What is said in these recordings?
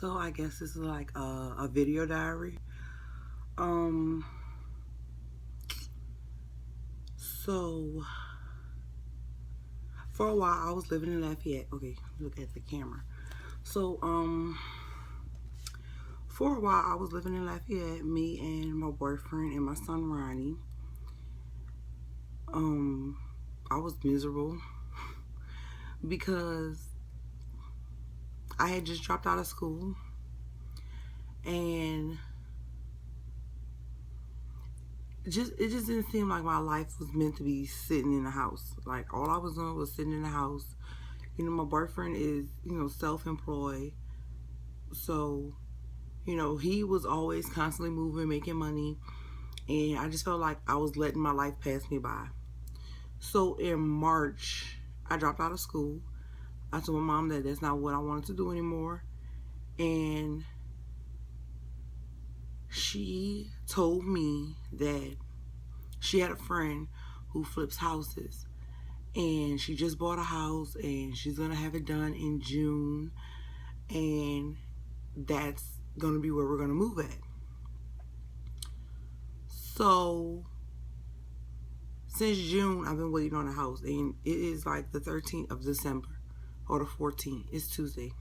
So I guess this is like a video diary. Um, so for a while I was living in Lafayette. Okay, look at the camera. So for a while I was living in Lafayette, me and my boyfriend and my son Ronnie. Um, I was miserable because I had just dropped out of school and it just didn't seem like my life was meant to be sitting in the house. Like all I was doing was sitting in the house. You know, my boyfriend is, self-employed. So, he was always constantly moving, making money. And I just felt like I was letting my life pass me by. So in March, I dropped out of school. I told my mom that that's not what I wanted to do anymore. And she told me that she had a friend who flips houses. And she just bought a house and she's going to have it done in June. And that's going to be where we're going to move at. So since June, I've been waiting on a house, and it is like the 13th of December or the 14th. It's Tuesday.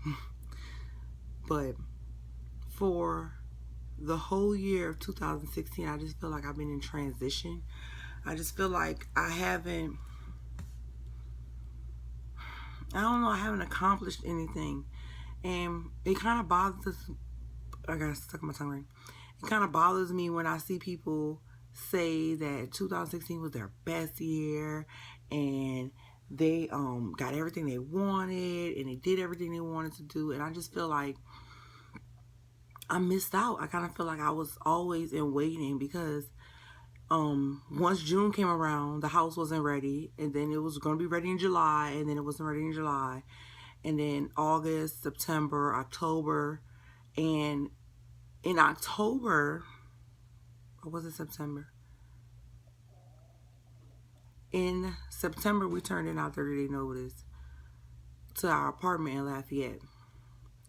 But for the whole year of 2016, I just feel like I've been in transition. I just feel like I haven't accomplished anything. And it kind of bothers, I got stuck in my tongue ring. It kind of bothers me when I see people say that 2016 was their best year and they got everything they wanted and they did everything they wanted to do, and I just feel like I missed out. I kind of feel like I was always in waiting because once June came around, the house wasn't ready, and then it was going to be ready in July, and then it wasn't ready in July, and then August, September, October, and in October, or was it September? In September, we turned in our 30-day notice to our apartment in Lafayette,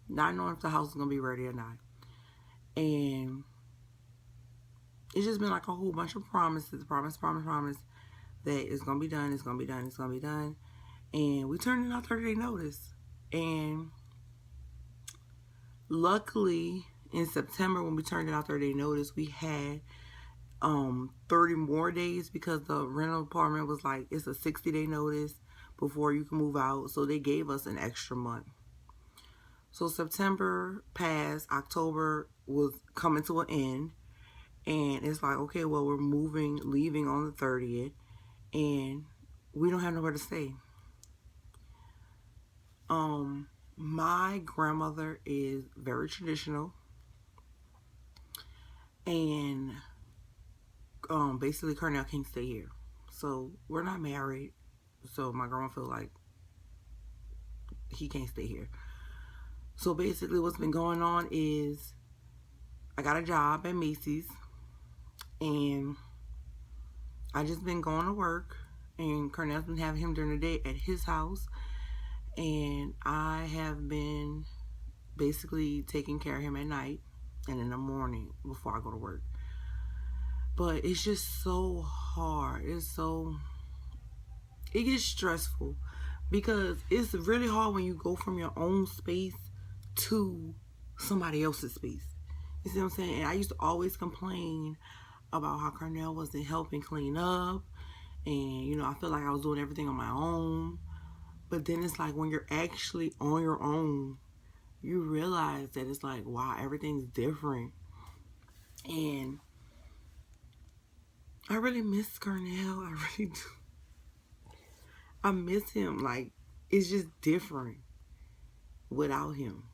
not knowing if the house was going to be ready or not. And it's just been like a whole bunch of promises, promise, that it's going to be done, it's going to be done, it's going to be done. And we turned in our 30-day notice. And luckily, in September, when we turned in our 30-day notice, we had 30 more days because the rental apartment was like, it's a 60-day notice before you can move out. So they gave us an extra month. So September passed, October was coming to an end, and it's like, okay, well, we're leaving on the 30th, and we don't have nowhere to stay. My grandmother is very traditional, and basically Cornell can't stay here. So we're not married, so my grandma feels like he can't stay here. So basically what's been going on is I got a job at Macy's, and I just been going to work, and Cornell's been having him during the day at his house, and I have been basically taking care of him at night and in the morning before I go to work. But it's just so hard. It gets stressful because it's really hard when you go from your own space to somebody else's space. You see what I'm saying? And I used to always complain about how Cornell wasn't helping clean up, and I feel like I was doing everything on my own. But then it's like when you're actually on your own, you realize that it's like, wow, everything's different. And I really miss Cornell. I really do. I miss him. Like, it's just different without him.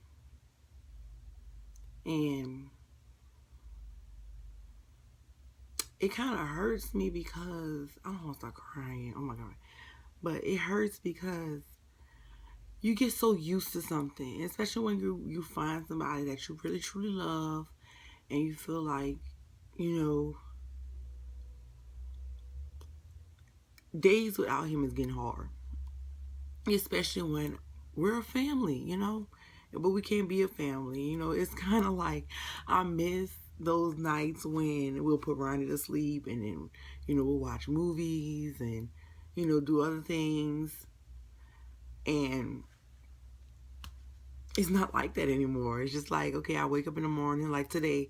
And it kind of hurts me because I don't want to start crying. Oh my God. But it hurts because you get so used to something, especially when you find somebody that you really truly love, and you feel like, days without him is getting hard, especially when we're a family, but we can't be a family. You know, it's kind of like I miss those nights when we'll put Ronnie to sleep and then, you know, we'll watch movies and, you know, do other things. And it's not like that anymore. It's just like, okay, I wake up in the morning, like today,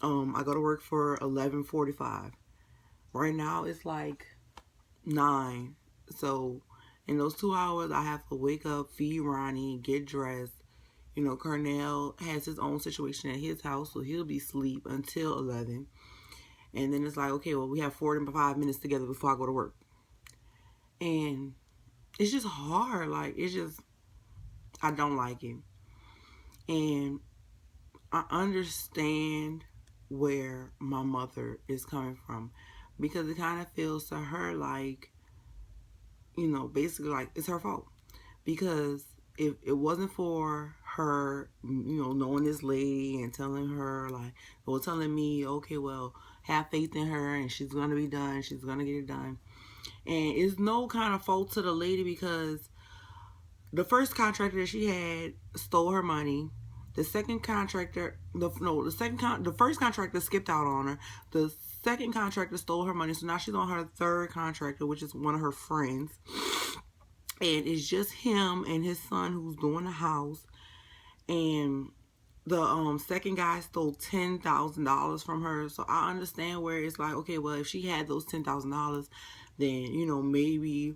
I go to work for 11:45. Right now it's like 9. So in those 2 hours, I have to wake up, feed Ronnie, get dressed. You know, Cornell has his own situation at his house, so he'll be asleep until 11. And then it's like, okay, well, we have 45 minutes together before I go to work. And it's just hard. Like, it's just, I don't like it. And I understand where my mother is coming from, because it kind of feels to her like, you know, basically like it's her fault. Because if it wasn't for her, you know, knowing this lady and telling her, like, or telling me, okay, well, have faith in her and she's going to be done, she's going to get it done. And it's no kind of fault to the lady, because the first contractor that she had stole her money. The second contractor, the first contractor skipped out on her. The second contractor stole her money. So now she's on her third contractor, which is one of her friends. And it's just him and his son who's doing the house. And the second guy stole $10,000 from her. So I understand where it's like, okay, well, if she had those $10,000, then, you know, maybe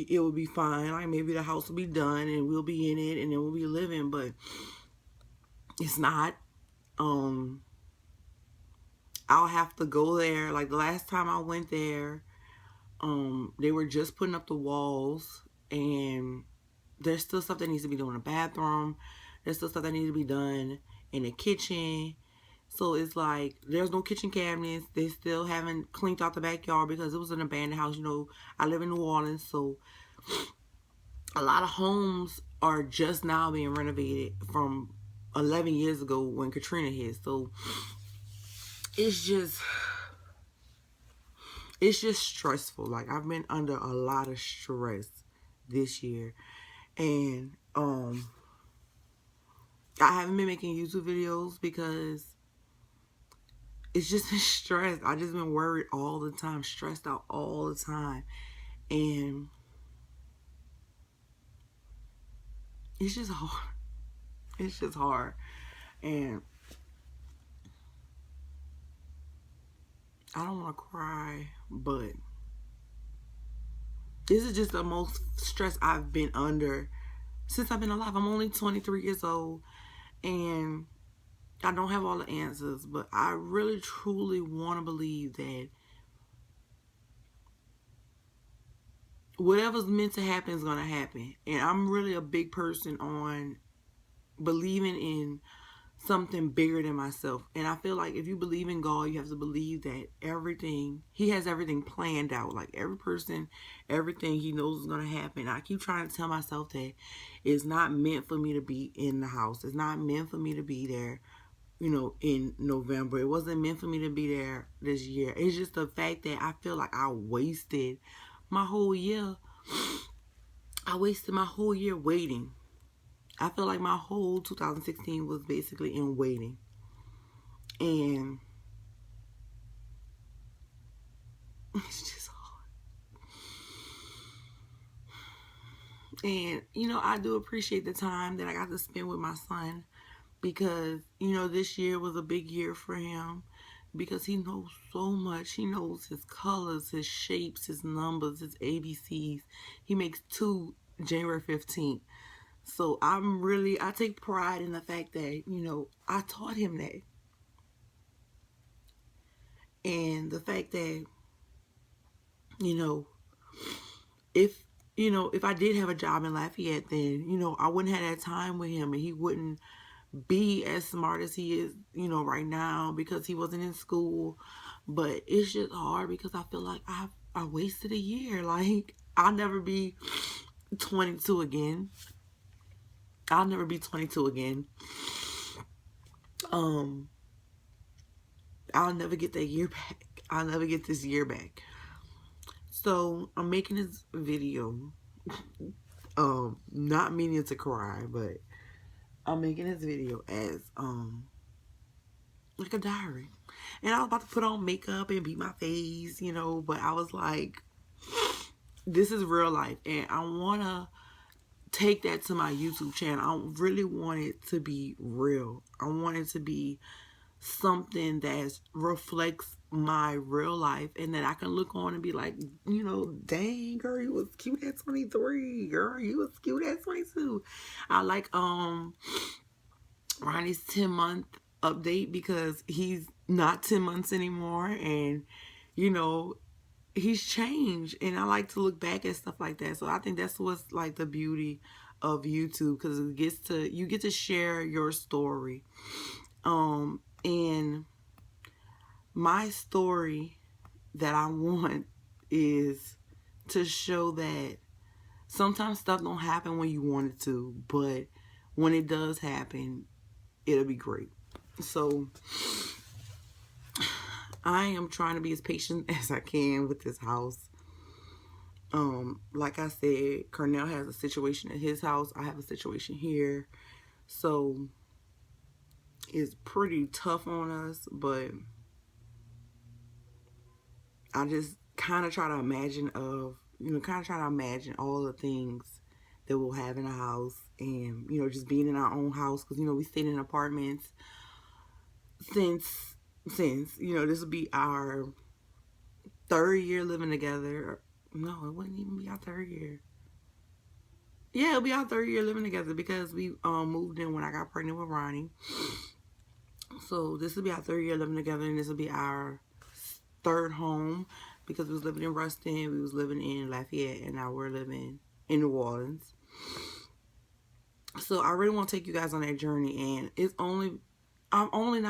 it would be fine. Like, maybe the house will be done and we'll be in it and then we'll be living. But it's not. I'll have to go there. Like, the last time I went there, they were just putting up the walls, and there's still stuff that needs to be done in the bathroom. There's still stuff that needs to be done in the kitchen. So it's like, there's no kitchen cabinets. They still haven't cleaned out the backyard because it was an abandoned house. You know, I live in New Orleans, so a lot of homes are just now being renovated from 11 years ago when Katrina hit. So it's just stressful. Like, I've been under a lot of stress this year. And I haven't been making YouTube videos because it's just been stress. I just been worried all the time, stressed out all the time. And it's just hard. It's just hard. And I don't want to cry, but this is just the most stress I've been under since I've been alive. I'm only 23 years old, and I don't have all the answers, but I really truly want to believe that whatever's meant to happen is going to happen. And I'm really a big person on believing in something bigger than myself. And I feel like if you believe in God, you have to believe that He has everything planned out. Like, every person, everything He knows is going to happen. I keep trying to tell myself that it's not meant for me to be in the house. It's not meant for me to be there, you know, in November. It wasn't meant for me to be there this year. It's just the fact that I feel like I wasted my whole year. I wasted my whole year waiting. I feel like my whole 2016 was basically in waiting. And it's just hard. And, you know, I do appreciate the time that I got to spend with my son, because, you know, this year was a big year for him, because he knows so much. He knows his colors, his shapes, his numbers, his ABCs. He makes 2 January 15th. So I take pride in the fact that, you know, I taught him that. And the fact that, you know, if I did have a job in Lafayette, then, you know, I wouldn't have that time with him, and he wouldn't be as smart as he is, you know, right now, because he wasn't in school. But it's just hard because I feel like I wasted a year. Like, I'll never be 22 again. I'll never be 22 again. I'll never get that year back. I'll never get this year back. So I'm making this video Not meaning to cry, but I'm making this video as like a diary. And I was about to put on makeup and beat my face, you know, but I was like, this is real life, and I wanna take that to my YouTube channel. I really want it to be real. I want it to be something that reflects my real life, and that I can look on and be like, you know, dang, girl, you was cute at 23. Girl, you was cute at 22. I like Ronnie's 10-month update because he's not 10 months anymore, and you know, he's changed, and I like to look back at stuff like that. So I think that's what's like the beauty of YouTube, because you get to share your story. And my story that I want is to show that sometimes stuff don't happen when you want it to, but when it does happen, it'll be great. So I am trying to be as patient as I can with this house. Like I said, Cornell has a situation at his house. I have a situation here. So it's pretty tough on us, but I just kind of try to imagine all the things that we'll have in a house, and, you know, just being in our own house, because, you know, we stayed in apartments since, you know, this will be our 3rd year living together. No, it wouldn't even be our 3rd year. Yeah, it'll be our 3rd year living together, because we moved in when I got pregnant with Ronnie. So this will be our 3rd year living together, and this will be our 3rd home, because we was living in Ruston, we was living in Lafayette, and now we're living in New Orleans. So I really want to take you guys on that journey, and I've only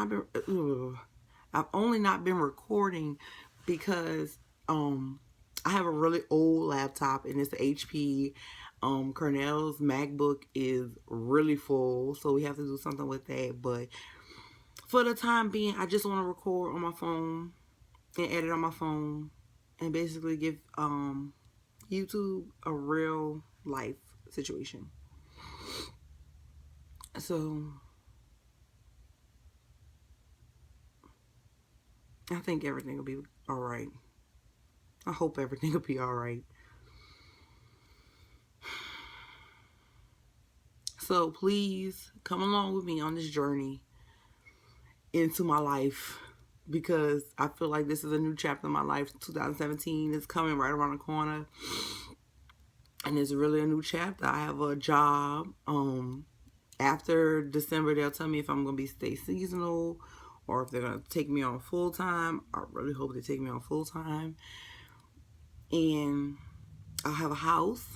not been recording because I have a really old laptop, and it's an HP. Cornell's MacBook is really full, so we have to do something with that. But for the time being, I just want to record on my phone and edit on my phone, and basically give YouTube a real life situation. So I think everything will be all right. I hope everything will be all right. So please come along with me on this journey into my life, because I feel like this is a new chapter in my life. 2017 is coming right around the corner, and it's really a new chapter. I have a job. After December, they'll tell me if I'm going to be stay seasonal or if they're going to take me on full time. I really hope they take me on full time. And I'll have a house.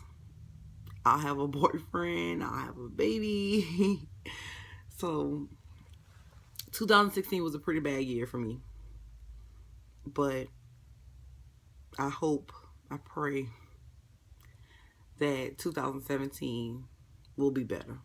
I'll have a boyfriend. I'll have a baby. So 2016 was a pretty bad year for me. But I pray that 2017 will be better.